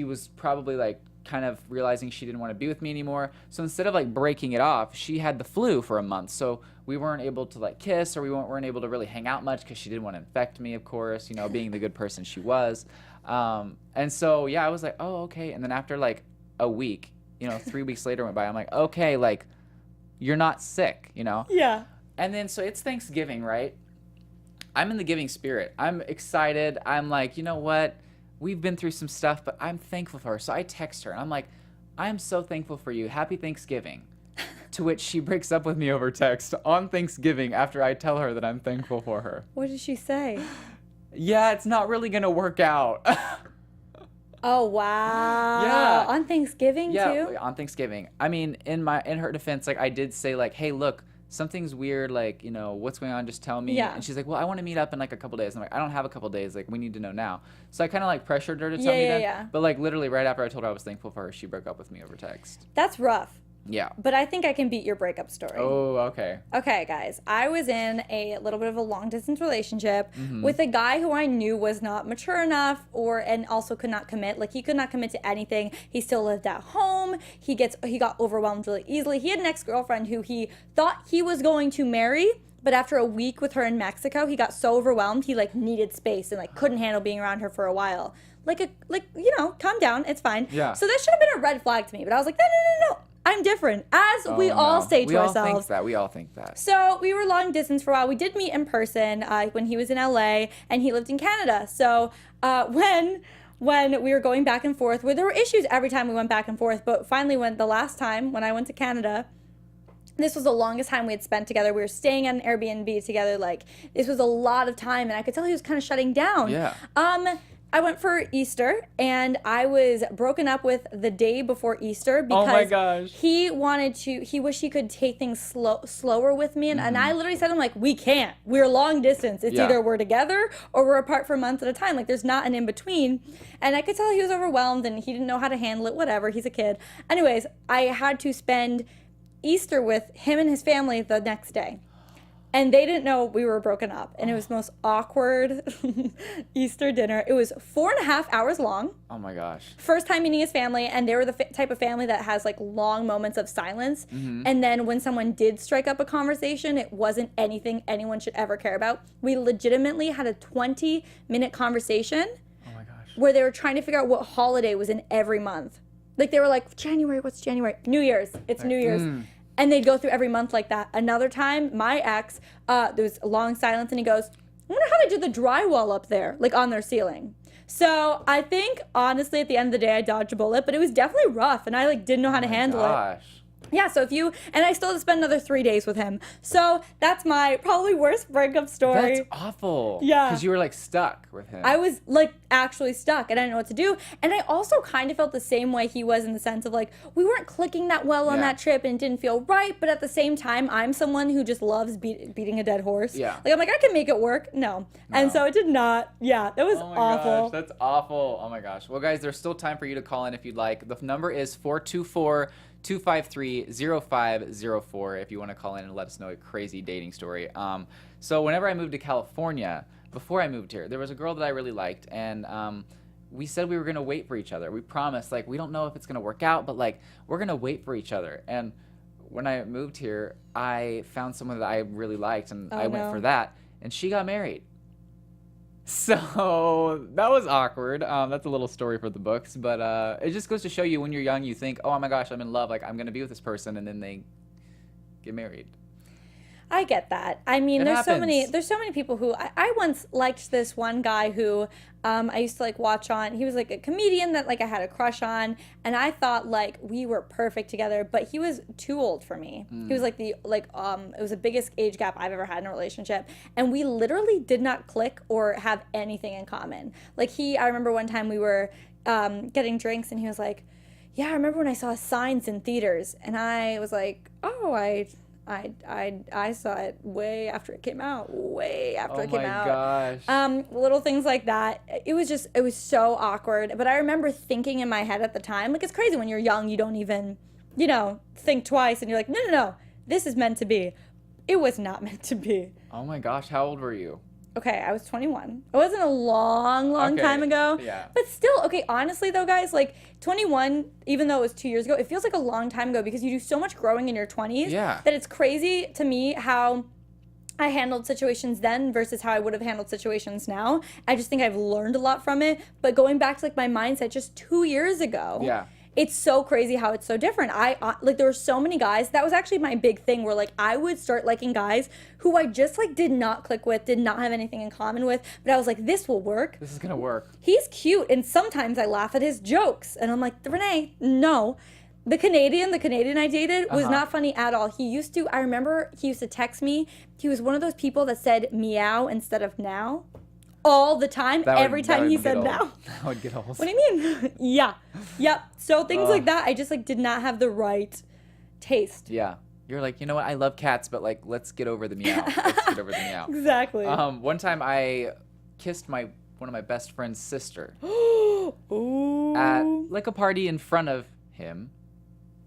was probably like kind of realizing she didn't want to be with me anymore. So instead of like breaking it off, she had the flu for a month. So we weren't able to like kiss, or we weren't able to really hang out much because she didn't want to infect me, of course, you know, being the good person she was. And so, yeah, I was like, oh, okay. And then after like a week, you know, 3 weeks later went by, I'm like, okay, like you're not sick, you know? Yeah. And then, so it's Thanksgiving, right? I'm in the giving spirit. I'm excited. I'm like, you know what? We've been through some stuff, but I'm thankful for her. So I text her, and I'm like, I'm so thankful for you. Happy Thanksgiving. To which she breaks up with me over text on Thanksgiving after I tell her that I'm thankful for her. What did she say? Yeah, it's not really going to work out. Oh, wow. Yeah. On Thanksgiving, too? Yeah, on Thanksgiving. I mean, in her defense, like, I did say, like, hey, look, something's weird, like, you know, what's going on, just tell me. Yeah. And she's like, well, I want to meet up in like a couple days. I'm like, I don't have a couple days, like, we need to know now. So I kind of like pressured her to tell me that. Yeah. But like literally right after I told her I was thankful for her, she broke up with me over text. That's rough. Yeah. But I think I can beat your breakup story. Oh, okay. Okay, guys. I was in a little bit of a long-distance relationship with a guy who I knew was not mature enough and also could not commit. Like, he could not commit to anything. He still lived at home. He got overwhelmed really easily. He had an ex-girlfriend who he thought he was going to marry, but after a week with her in Mexico, he got so overwhelmed, he, like, needed space and, like, couldn't handle being around her for a while. Like, you know, calm down. It's fine. Yeah. So that should have been a red flag to me. But I was like, no. I'm different, as we all say to ourselves. We all think that. So we were long distance for a while. We did meet in person when he was in LA and he lived in Canada. So when we were going back and forth, there were issues every time we went back and forth. But finally, the last time when I went to Canada, this was the longest time we had spent together. We were staying at an Airbnb together. Like, this was a lot of time, and I could tell he was kind of shutting down. Yeah. I went for Easter, and I was broken up with the day before Easter because oh my gosh. he wished he could take things slower with me. And I literally said to him, like, we can't. We're long distance. It's either we're together or we're apart for months at a time. Like, there's not an in-between. And I could tell he was overwhelmed, and he didn't know how to handle it, whatever. He's a kid. Anyways, I had to spend Easter with him and his family the next day. And they didn't know we were broken up. And it was the most awkward Easter dinner. It was 4.5 hours long. Oh my gosh. First time meeting his family, and they were the type of family that has like long moments of silence. And then when someone did strike up a conversation, it wasn't anything anyone should ever care about. We legitimately had a 20-minute conversation where they were trying to figure out what holiday was in every month. Like, they were like, January, what's January? New Year's. It's New Year's. And they'd go through every month like that. Another time, my ex, there was a long silence, and he goes, I wonder how they did the drywall up there, like on their ceiling. So I think, honestly, at the end of the day, I dodged a bullet, but it was definitely rough, and I like didn't know how to handle it. Yeah, so and I still had to spend another 3 days with him. So that's my probably worst breakup story. That's awful. Yeah. Because you were like stuck with him. I was like actually stuck, and I didn't know what to do. And I also kind of felt the same way he was, in the sense of like, we weren't clicking that well on that trip, and it didn't feel right. But at the same time, I'm someone who just loves beating a dead horse. Yeah. Like, I'm like, I can make it work. No. And so it did not. Yeah, that was awful. Gosh, that's awful. Oh my gosh. Well, guys, there's still time for you to call in if you'd like. The number is 424-253-0504 if you want to call in and let us know a crazy dating story. So whenever I moved to California, before I moved here, there was a girl that I really liked, and we said we were going to wait for each other. We promised, like, we don't know if it's going to work out, but like, we're going to wait for each other. And when I moved here, I found someone that I really liked, and I went for that, and she got married. So that was awkward. That's a little story for the books, but it just goes to show you, when you're young, you think, oh my gosh, I'm in love, like I'm gonna be with this person, and then they get married. I get that. I mean, It there's so happens. many people who I once liked this one guy who I used to like watch on. He was like a comedian that like I had a crush on, and I thought like we were perfect together, but he was too old for me. He was like it was the biggest age gap I've ever had in a relationship, and we literally did not click or have anything in common. Like I remember one time we were getting drinks, and he was like, "Yeah, I remember when I saw Signs in theaters," and I was like, "Oh, I saw it way after it came out, Oh my gosh. little things like that. It was so awkward. But I remember thinking in my head at the time, like, it's crazy when you're young, you don't even, think twice, and you're like, no, this is meant to be. It was not meant to be. Oh my gosh, how old were you? Okay, I was 21. It wasn't a long Okay, time ago. yeah. But still, okay, honestly though, guys, like 21, even though it was 2 years ago, it feels like a long time ago because you do so much growing in your 20s Yeah. that it's crazy to me how I handled situations then versus how I would have handled situations now. I just think I've learned a lot from it. But going back to like my mindset just 2 years ago. Yeah. It's so crazy how it's so different. Like there were so many guys. That was actually my big thing where like I would start liking guys who I just like did not click with, did not have anything in common with, but I was like, this will work. This is gonna work. He's cute, and sometimes I laugh at his jokes, and I'm like, Renee, no. The Canadian I dated was not funny at all. I remember he used to text me. He was one of those people that said meow instead of now. All the time, every time he said now. That would get old. What do you mean? Yeah. Yep. So things like that, I just like did not have the right taste. Yeah. You're like, you know what? I love cats, but like, let's get over the meow. Let's get over the meow. Exactly. One time I kissed one of my best friend's sister Ooh. at like a party in front of him.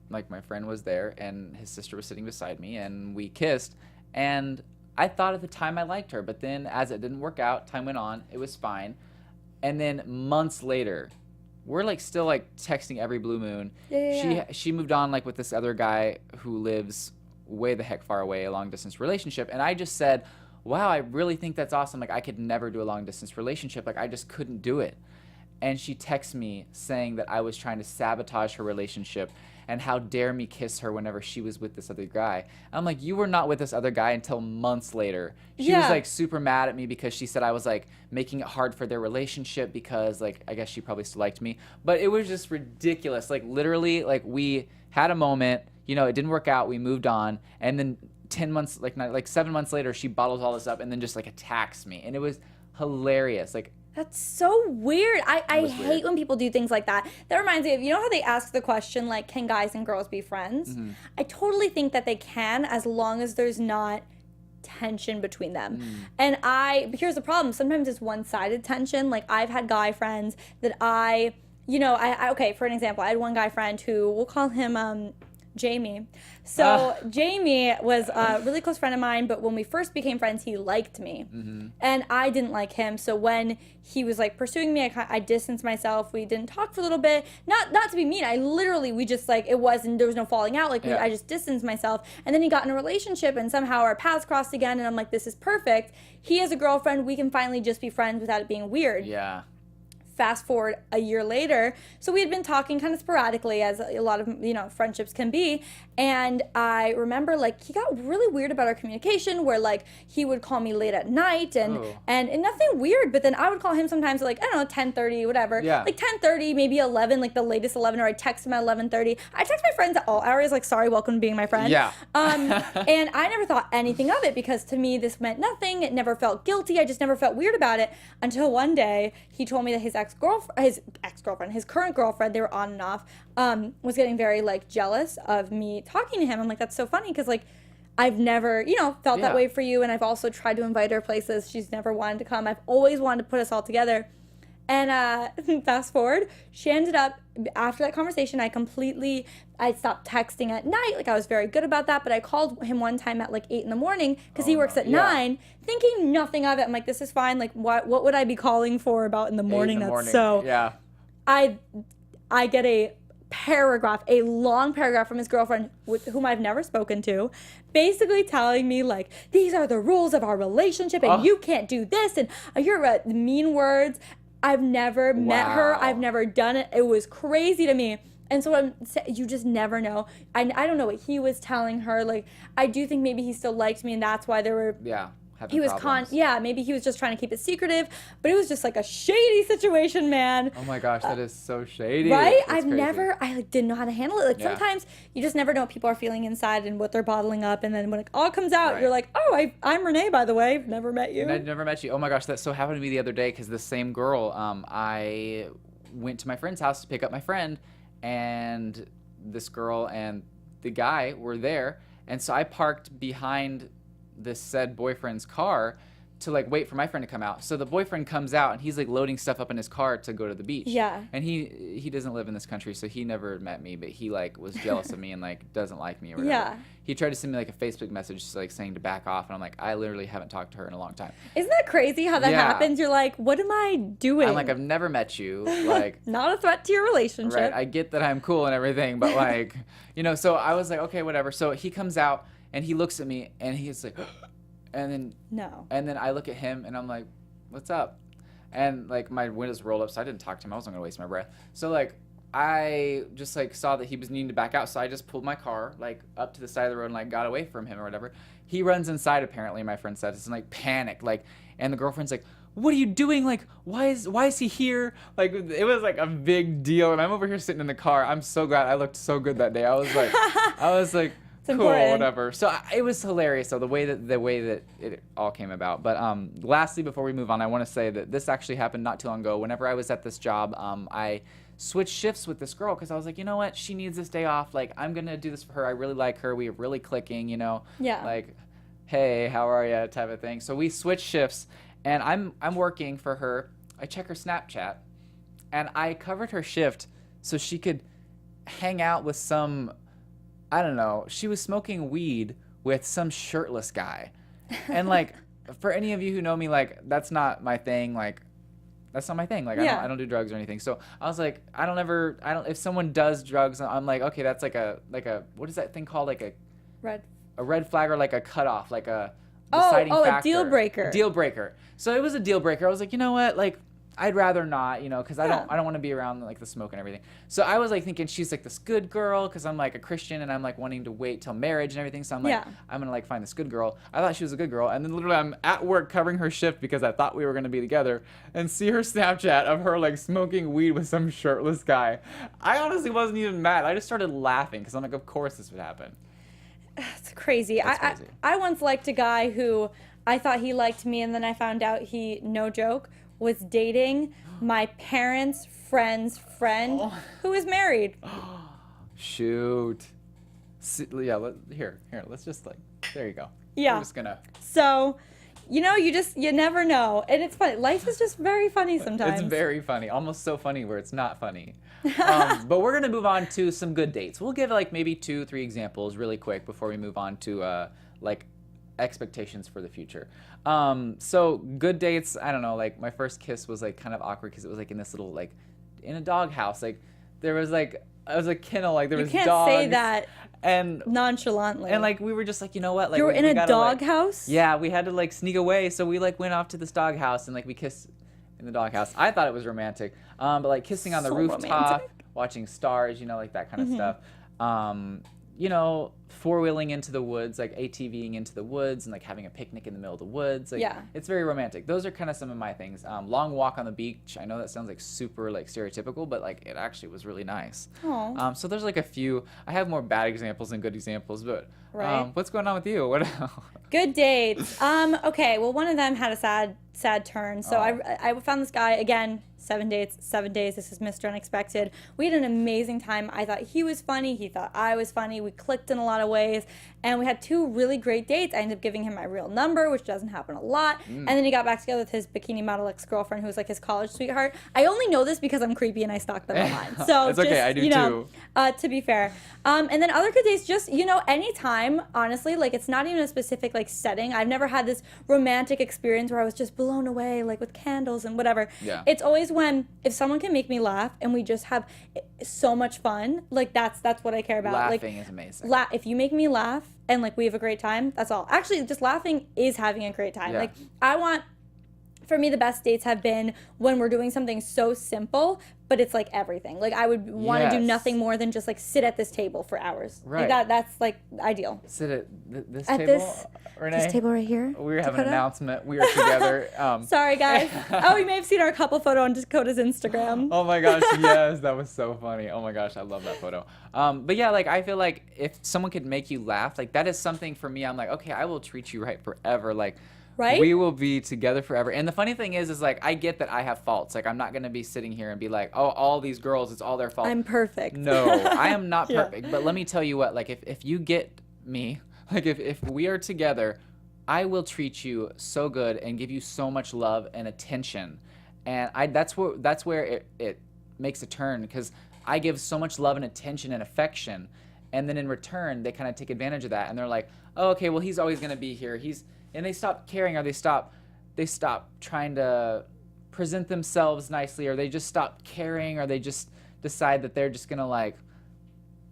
Like my friend was there and his sister was sitting beside me and we kissed, and I thought at the time I liked her, but then as it didn't work out, time went on, it was fine. And then months later, we're like still like texting every blue moon. Yeah. She moved on like with this other guy who lives way the heck far away, a long distance relationship. And I just said, wow, I really think that's awesome. Like I could never do a long distance relationship. Like I just couldn't do it. And she texts me saying that I was trying to sabotage her relationship and how dare me kiss her whenever she was with this other guy. I'm like, you were not with this other guy until months later. She was like super mad at me because she said I was like making it hard for their relationship because like I guess she probably still liked me. But it was just ridiculous. Like literally, like we had a moment, it didn't work out, we moved on, and then 7 months later she bottles all this up and then just like attacks me. And it was hilarious. Like, that's so weird. I was hate weird. when people do things like that. That reminds me of, how they ask the question, like, can guys and girls be friends? Mm-hmm. I totally think that they can as long as there's not tension between them. And here's the problem. Sometimes it's one-sided tension. Like, I've had guy friends that okay, for an example, I had one guy friend who, we'll call him Jamie. So Jamie was a really close friend of mine, but when we first became friends, he liked me. And I didn't like him. So when he was like pursuing me, I distanced myself. We didn't talk for a little bit. Not to be mean. We just like, there was no falling out. Like I just distanced myself. And then he got in a relationship and somehow our paths crossed again. And I'm like, this is perfect. He has a girlfriend. We can finally just be friends without it being weird. yeah. Fast forward a year later, so we had been talking kind of sporadically, as a lot of friendships can be, and I remember like he got really weird about our communication, where like he would call me late at night and nothing weird, but then I would call him sometimes at, like, I don't know, 10:30, whatever, like 10:30, maybe 11, like the latest 11, or I text him at 11:30. I text my friends at all hours, like, sorry, welcome to being my friend. And I never thought anything of it because to me this meant nothing. It never felt guilty. I just never felt weird about it until one day he told me that his current girlfriend, they were on and off, was getting very like jealous of me talking to him. I'm like, that's so funny because like I've never, felt that way for you, and I've also tried to invite her places. She's never wanted to come. I've always wanted to put us all together. And fast forward, she ended up, after that conversation, I stopped texting at night. Like, I was very good about that, but I called him one time at like 8 in the morning because he works at 9, thinking nothing of it. I'm like, this is fine. Like, what would I be calling for about in the morning? Yeah. I get a long paragraph from his girlfriend, whom I've never spoken to, basically telling me like, these are the rules of our relationship and you can't do this, and you're mean words. I've never met her. I've never done it. It was crazy to me. And so you just never know. I don't know what he was telling her. Like, I do think maybe he still liked me, and that's why there were. Yeah. He was maybe he was just trying to keep it secretive, but it was just like a shady situation, man. Oh my gosh, that is so shady. Right? That's crazy. I didn't know how to handle it. Like sometimes you just never know what people are feeling inside and what they're bottling up, and then when it all comes out, you're like, oh, I'm Renee, by the way. I've never met you. Never met you. Oh my gosh, that so happened to me the other day because the same girl, I went to my friend's house to pick up my friend, and this girl and the guy were there, and so I parked behind this said boyfriend's car to like wait for my friend to come out. So the boyfriend comes out and he's like loading stuff up in his car to go to the beach. Yeah. And he doesn't live in this country, so he never met me, but he like was jealous of me and like doesn't like me or whatever. Yeah. He tried to send me like a Facebook message like saying to back off, and I'm like, I literally haven't talked to her in a long time. Isn't that crazy how that happens? You're like, what am I doing? I'm like, I've never met you. Like not a threat to your relationship. Right. I get that I'm cool and everything, but like, so I was like, okay, whatever. So he comes out and he looks at me and he's like and then I look at him and I'm like, what's up? And like my windows rolled up, so I didn't talk to him. I wasn't gonna waste my breath. So like I just like saw that he was needing to back out, so I just pulled my car like up to the side of the road and like got away from him or whatever. He runs inside apparently, my friend said, it's like panic, like, and the girlfriend's like, what are you doing? Like, why is he here? Like, it was like a big deal, and I'm over here sitting in the car. I'm so glad I looked so good that day. I was like cool, important. Whatever. So it was hilarious. So the way that it all came about. But lastly, before we move on, I want to say that this actually happened not too long ago. Whenever I was at this job, I switched shifts with this girl because I was like, you know what? She needs this day off. Like, I'm gonna do this for her. I really like her. We are really clicking. Yeah. Like, hey, how are you? Type of thing. So we switched shifts, and I'm working for her. I check her Snapchat, and I covered her shift so she could hang out with some. I don't know, she was smoking weed with some shirtless guy. And like, for any of you who know me, like, that's not my thing. Like, that's not my thing. Like, I don't do drugs or anything. So I was like, if someone does drugs, I'm like, okay, that's like a, what is that thing called? Like a red flag or like a cutoff, like a deciding factor. A deal breaker. Deal breaker. So it was a deal breaker. I was like, you know what? Like, I'd rather not, because I don't want to be around like the smoke and everything. So I was like thinking she's like this good girl because I'm like a Christian and I'm like wanting to wait till marriage and everything. So I'm like, I'm gonna like find this good girl. I thought she was a good girl, and then literally I'm at work covering her shift because I thought we were gonna be together, and see her Snapchat of her like smoking weed with some shirtless guy. I honestly wasn't even mad. I just started laughing because I'm like, of course this would happen. It's crazy. I once liked a guy who I thought he liked me, and then I found out he, no joke, was dating my parents' friend's friend who is married. Shoot. Yeah, let's just like, there you go. Yeah. I'm just gonna. So, you never know. And it's funny. Life is just very funny sometimes. It's very funny. Almost so funny where it's not funny. But we're gonna move on to some good dates. We'll give like maybe 2-3 examples really quick before we move on to like expectations for the future. So good dates, I don't know, like my first kiss was like kind of awkward because it was like in this little like in a dog house. Like there was like it was a kennel, like there was dogs. You can't say that and nonchalantly. And like we were just like, you know what? Like you were in a dog house? Yeah, we had to like sneak away, so we like went off to this dog house and like we kissed in the dog house. I thought it was romantic. But like kissing on the rooftop, romantic. Watching stars, like that kind of stuff. Four-wheeling into the woods, like ATVing into the woods and like having a picnic in the middle of the woods. Like, it's very romantic. Those are kind of some of my things. Long walk on the beach. I know that sounds like super like stereotypical, but like it actually was really nice. So there's like a few. I have more bad examples than good examples, but what's going on with you? What? Good dates. Okay. Well, one of them had a sad turn. So I found this guy again. 7 dates, 7 days. This is Mr. Unexpected. We had an amazing time. I thought he was funny. He thought I was funny. We clicked in a lot of ways. And we had 2 really great dates. I ended up giving him my real number, which doesn't happen a lot. And then he got back together with his bikini model ex-girlfriend who was like his college sweetheart. I only know this because I'm creepy and I stalk them online. So it's okay, I do too. To be fair. And then other good dates, just, anytime, honestly, like it's not even a specific like setting. I've never had this romantic experience where I was just blown away, like with candles and whatever. Yeah. It's always if someone can make me laugh and we just have so much fun, like that's what I care about. Laughing is amazing. If you make me laugh and like we have a great time, that's all. Actually, just laughing is having a great time. Yeah. Like I want for me, the best dates have been when we're doing something so simple, but it's like everything. Like I would want to do Yes. nothing more than just like sit at this table for hours. Right. Like that's like ideal. Sit at this At table, Renee. This table right here. We have an Dakota? announcement. We are together. Sorry, guys. Oh, you may have seen our couple photo on Dakota's Instagram. Oh my gosh, yes, that was so funny. Oh my gosh, I love that photo. But yeah, like I feel like if someone could make you laugh, like that is something for me. I'm like, okay, I will treat you right forever. Like, Right? we will be together forever. And the funny thing is like I get that I have faults. Like I'm not gonna be sitting here and be like, oh, all these girls, it's all their fault. I'm perfect. No, I am not Yeah. perfect. But let me tell you what, like if you get me, like if we are together, I will treat you so good and give you so much love and attention. And that's where it makes a turn, because I give so much love and attention and affection, and then in return they kind of take advantage of that, and they're like, oh, okay, well he's always gonna be here. And they stop caring, or they stop trying to present themselves nicely, or they just stop caring, or they just decide that they're just gonna like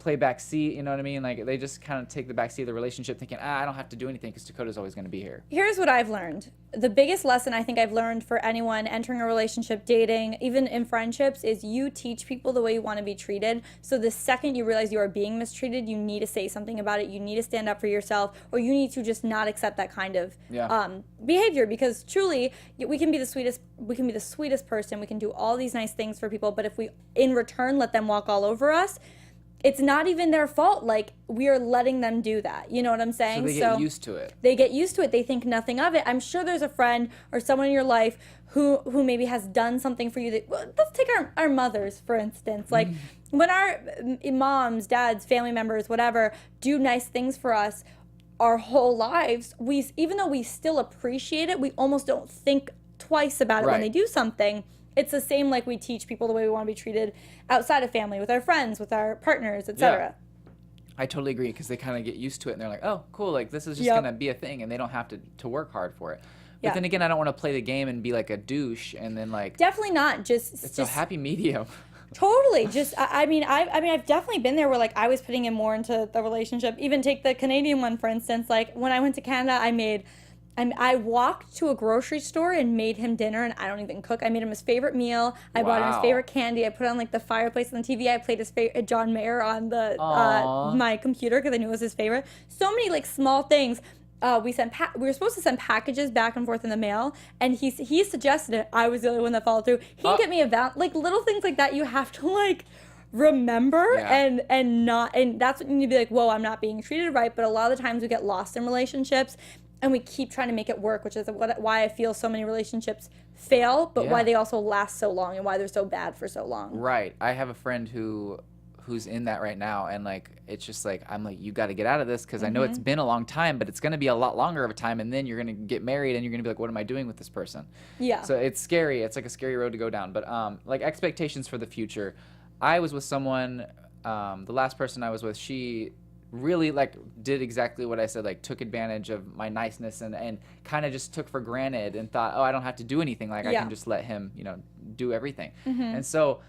play backseat, you know what I mean? Like they just kind of take the backseat of the relationship, thinking, I don't have to do anything because Dakota's always going to be here. Here's what I've learned. The biggest lesson I think I've learned for anyone entering a relationship, dating, even in friendships, is you teach people the way you want to be treated. So the second you realize you are being mistreated, you need to say something about it. You need to stand up for yourself, or you need to just not accept that kind of behavior, because truly we can be the sweetest person. We can do all these nice things for people, but if we in return let them walk all over us, it's not even their fault. Like, we are letting them do that. You know what I'm saying? So they get used to it. They get used to it. They think nothing of it. I'm sure there's a friend or someone in your life who maybe has done something for you that, well, let's take our mothers, for instance. Like, when our moms, dads, family members, whatever, do nice things for us our whole lives, even though we still appreciate it, we almost don't think twice about it when they do something. It's the same, like we teach people the way we want to be treated outside of family, with our friends, with our partners, etc. Yeah. I totally agree, because they kind of get used to it, and they're like, oh, cool, like this is just going to be a thing, and they don't have to work hard for it. But then again, I don't want to play the game and be like a douche, and then like... Definitely not. It's a happy medium. Totally. I've definitely been there where like I was putting in more into the relationship. Even take the Canadian one, for instance. Like when I went to Canada, I walked to a grocery store and made him dinner, and I don't even cook. I made him his favorite meal. I bought him his favorite candy. I put on like the fireplace on the TV. I played his favorite John Mayer on the my computer because I knew it was his favorite. So many like small things. We were supposed to send packages back and forth in the mail, and he suggested it. I was the only one that followed through. He didn't get me like little things like that. You have to like remember and that's when you need to be like, whoa, I'm not being treated right. But a lot of the times we get lost in relationships, and we keep trying to make it work, which is why I feel so many relationships fail, but why they also last so long and why they're so bad for so long. Right. I have a friend who's in that right now, and like it's just like, I'm like, you got to get out of this, because I know it's been a long time, but it's going to be a lot longer of a time, and then you're going to get married, and you're going to be like, what am I doing with this person? Yeah. So it's scary. It's like a scary road to go down. But like expectations for the future. I was with someone, the last person I was with, she really like did exactly what I said, like took advantage of my niceness and kind of just took for granted and thought, oh, I don't have to do anything, like I can just let him, do everything. And so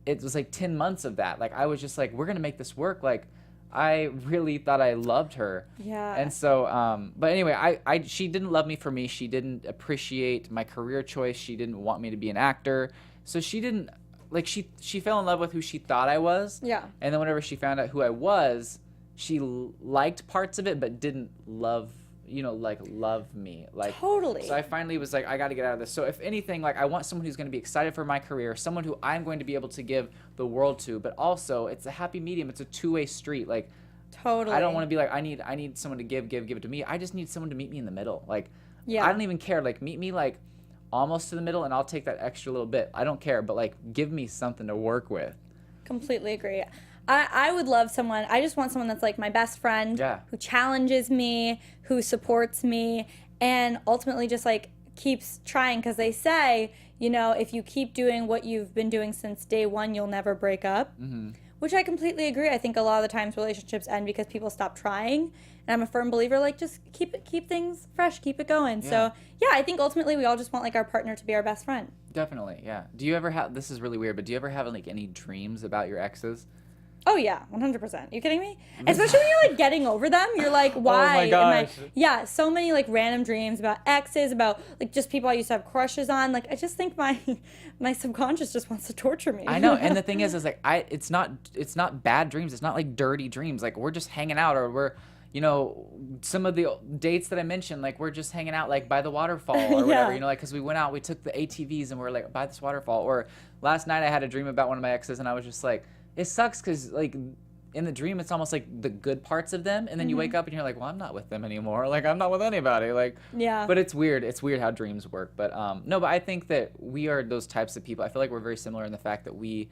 it was like 10 months of that. Like I was just like, we're gonna make this work. Like I really thought I loved her. Yeah. And so but anyway, she didn't love me for me. She didn't appreciate my career choice. She didn't want me to be an actor. So she didn't like, she fell in love with who she thought I was. Yeah. And then whenever she found out who I was, she liked parts of it, but didn't love me. Like totally. So I finally was like, I got to get out of this. So if anything, like I want someone who's going to be excited for my career, someone who I'm going to be able to give the world to, but also it's a happy medium. It's a two-way street. Like totally. I don't want to be like, I need someone to give it to me. I just need someone to meet me in the middle. Like I don't even care. Like meet me like almost to the middle, and I'll take that extra little bit. I don't care, but like give me something to work with. Completely agree. I would love someone, I just want someone that's like my best friend, who challenges me, who supports me, and ultimately just like keeps trying, because they say, if you keep doing what you've been doing since day one, you'll never break up, which I completely agree. I think a lot of the times relationships end because people stop trying, and I'm a firm believer, like just keep things fresh, keep it going. So yeah, I think ultimately we all just want like our partner to be our best friend. Definitely, yeah. Do you ever have, this is really weird, but do you ever have like any dreams about your exes? Oh yeah, 100%. You kidding me? Especially when you're like getting over them, you're like, why? Oh my gosh. Yeah, so many like random dreams about exes, about like just people I used to have crushes on. Like I just think my subconscious just wants to torture me. I know, and the thing is like it's not bad dreams. It's not like dirty dreams. Like we're just hanging out, or we're, you know, some of the dates that I mentioned, like we're just hanging out like by the waterfall or whatever, you know, like because we went out, we took the ATVs and we're like by this waterfall. Or last night I had a dream about one of my exes and I was just like, it sucks because like in the dream it's almost like the good parts of them, and then you wake up and you're like, well, I'm not with them anymore. Like I'm not with anybody. Like yeah. But it's weird. It's weird how dreams work. But no, but I think that we are those types of people. I feel like we're very similar in the fact that we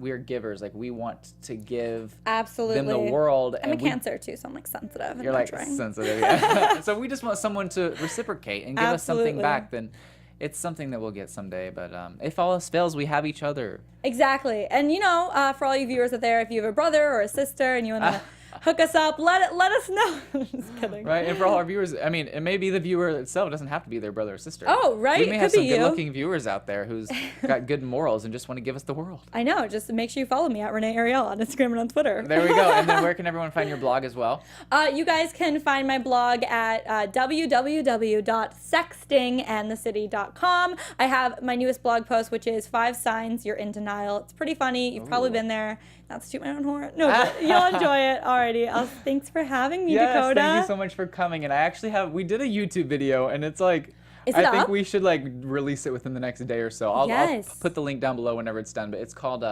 are givers. Like we want to give absolutely them the world. I'm a Cancer too, so I'm like sensitive. You're like sensitive. Yeah. So we just want someone to reciprocate and give us something back. Then it's something that we'll get someday. But if all else fails, we have each other. Exactly. And you know, for all you viewers out there, if you have a brother or a sister and you want to hook us up, let us know. Just kidding. Right. And for all our viewers, I mean, it may be the viewer itself. It doesn't have to be their brother or sister. Oh, right. We may have Could some be you. good-looking viewers out there who's got good morals and just want to give us the world. I know. Just make sure you follow me at Renee Ariel on Instagram and on Twitter. There we go. And then where can everyone find your blog as well? You guys can find my blog at www.sextingandthecity.com. I have my newest blog post, which is 5 Signs You're in Denial. It's pretty funny. You've probably been there. Not to toot my own horn. No, but you'll enjoy it. Alrighty. Thanks for having me, Dakota. Thank you so much for coming. And I actually we did a YouTube video, and it's like, Is it I think up? we should like release it within the next day or so. I'll put the link down below whenever it's done. But it's called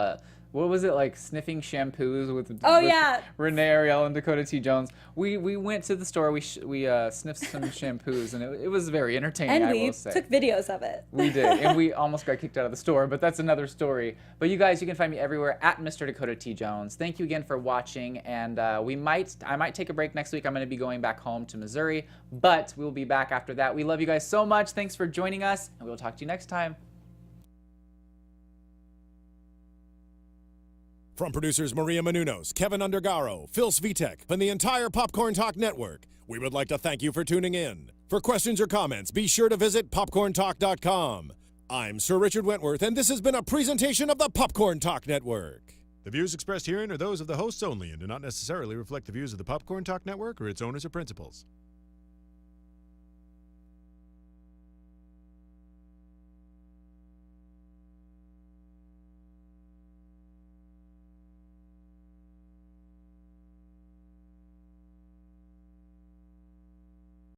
what was it, like sniffing shampoos with Renee, Ariel, and Dakota T. Jones. We went to the store. We sniffed some shampoos, and it was very entertaining. And I we will say. took videos of it. We did, and we almost got kicked out of the store, but that's another story. But you guys, you can find me everywhere at Mr. Dakota T. Jones. Thank you again for watching, and I might take a break next week. I'm going to be going back home to Missouri, but we'll be back after that. We love you guys so much. Thanks for joining us, and we'll talk to you next time. From producers Maria Menounos, Kevin Undergaro, Phil Svitek, and the entire Popcorn Talk Network, we would like to thank you for tuning in. For questions or comments, be sure to visit popcorntalk.com. I'm Sir Richard Wentworth, and this has been a presentation of the Popcorn Talk Network. The views expressed herein are those of the hosts only and do not necessarily reflect the views of the Popcorn Talk Network or its owners or principals.